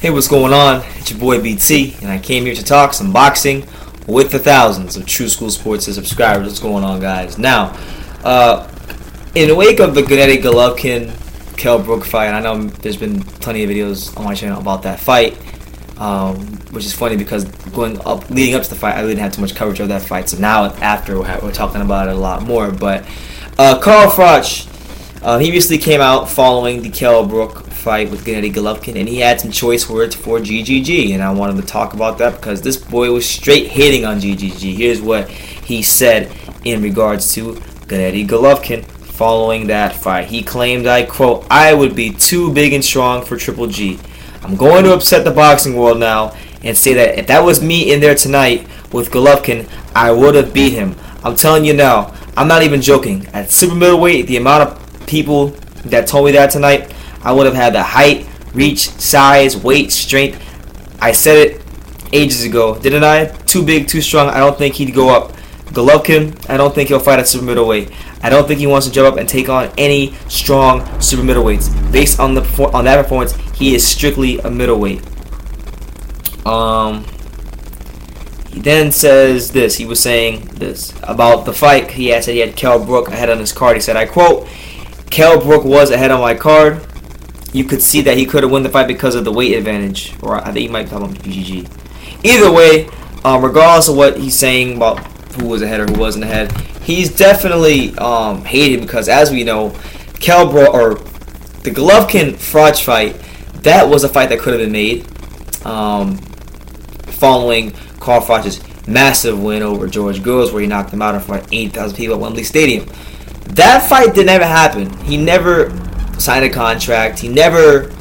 Hey, what's going on? It's your boy BT, and I came here to talk some boxing with the thousands of True School Sports subscribers. What's going on, guys? Now, in the wake of the Gennady Golovkin Kell Brook fight, I know there's been plenty of videos on my channel about that fight, which is funny because leading up to the fight, I didn't have too much coverage of that fight. So now, after, we're talking about it a lot more. But Froch, he recently came out following the Kell Brook fight with Gennady Golovkin, and he had some choice words for GGG, and I wanted to talk about that because this boy was straight hating on GGG. Here's what he said in regards to Gennady Golovkin following that fight. He claimed, I quote, "I would be too big and strong for Triple G. I'm going to upset the boxing world now and say that if that was me in there tonight with Golovkin, I would have beat him. I'm telling you now, I'm not even joking. At super middleweight, the amount of people that told me that tonight, I would have had the height, reach, size, weight, strength. I said it ages ago, didn't I? Too big, too strong. I don't think he'd go up. Golovkin, I don't think he'll fight at super middleweight. I don't think he wants to jump up and take on any strong super middleweights. Based on that performance, he is strictly a middleweight." He then says this. He was saying this about the fight. He said he had Kell Brook ahead on his card. He said, I quote, "Kell Brook was ahead on my card. You could see that he could have won the fight because of the weight advantage." Or I think he might be talking about GGG. Either way, regardless of what he's saying about who was ahead or who wasn't ahead, he's definitely hated because, as we know, Kell Brook, or the Golovkin Froch fight, that was a fight that could have been made following Carl Froch's massive win over George Groves, where he knocked him out in front of 8,000 people at Wembley Stadium. That fight did never happen. He never signed a contract. He never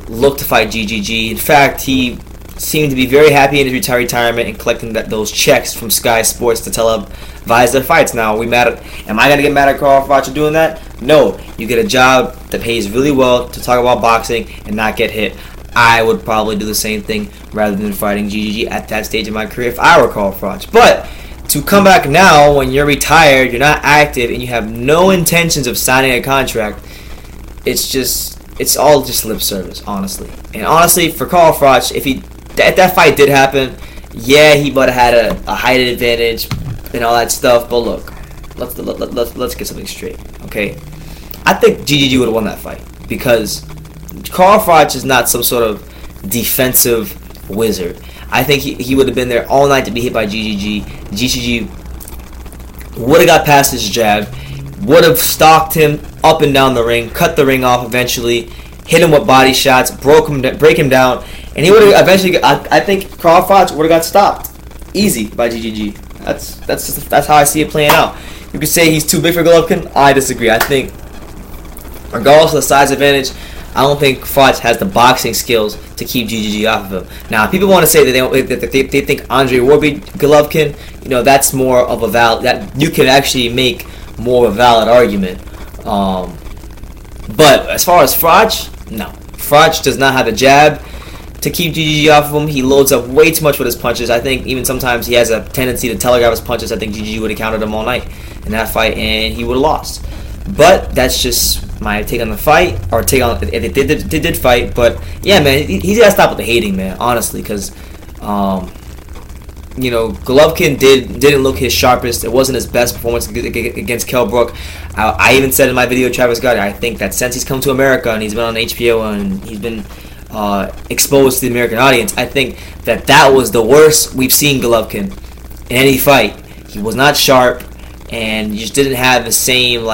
looked to fight GGG. In fact, he seemed to be very happy in his retirement and collecting those checks from Sky Sports to televise their fights. Now, am I going to get mad at Carl Froch for doing that? No. You get a job that pays really well to talk about boxing and not get hit. I would probably do the same thing rather than fighting GGG at that stage of my career if I were Carl Froch. But to come back now when you're retired, you're not active, and you have no intentions of signing a contract, it's all just lip service, honestly. And honestly, for Carl Froch, if that fight did happen, yeah, he might have had a height advantage and all that stuff. But look, let's get something straight, okay? I think GGG would have won that fight because Carl Froch is not some sort of defensive wizard. I think he would have been there all night to be hit by GGG. GGG would have got past his jab, would have stalked him up and down the ring, cut the ring off eventually, hit him with body shots, break him down, and he would have eventually. I think Carl Froch would have got stopped easy by GGG. That's how I see it playing out. You could say he's too big for Golovkin. I disagree. I think, regardless of the size advantage, I don't think Froch has the boxing skills to keep GGG off of him. Now, people want to say that they think Andre Ward beat Golovkin. You know, that's more of a that you can actually make more of a valid argument. But as far as Froch, no. Froch does not have a jab to keep GGG off of him. He loads up way too much with his punches. I think even sometimes he has a tendency to telegraph his punches. I think GGG would have countered him all night in that fight, and he would have lost. But that's just my take on the fight, or take on if they did fight. But yeah, man, he's gotta stop with the hating, man. Honestly, because Golovkin didn't look his sharpest. It wasn't his best performance against Kell Brook. I even said in my video, Travis Gotti, I think that since he's come to America and he's been on HBO and he's been exposed to the American audience, I think that was the worst we've seen Golovkin in any fight. He was not sharp, and he just didn't have the same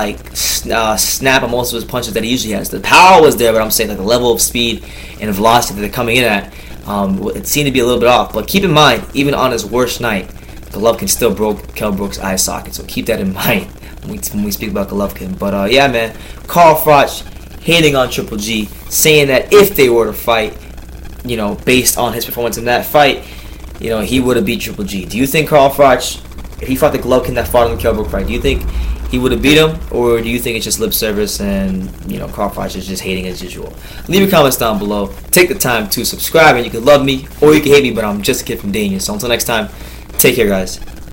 snap on most of his punches that he usually has. The power was there, but I'm saying the level of speed and velocity that they're coming in at, it seemed to be a little bit off. But keep in mind, even on his worst night, Golovkin still broke Kell Brook's eye socket. So keep that in mind when we speak about Golovkin. But yeah, man, Carl Froch hating on Triple G, saying that if they were to fight, based on his performance in that fight, he would have beat Triple G. Do you think Carl Froch, if he fought the Golovkin that fought in the Kell Brook fight, do you think he would have beat him, or do you think it's just lip service and Carl Froch is just hating as usual? Leave your comments down below. Take the time to subscribe, and you can love me or you can hate me, but I'm just a kid from Dania. So until next time, take care, guys.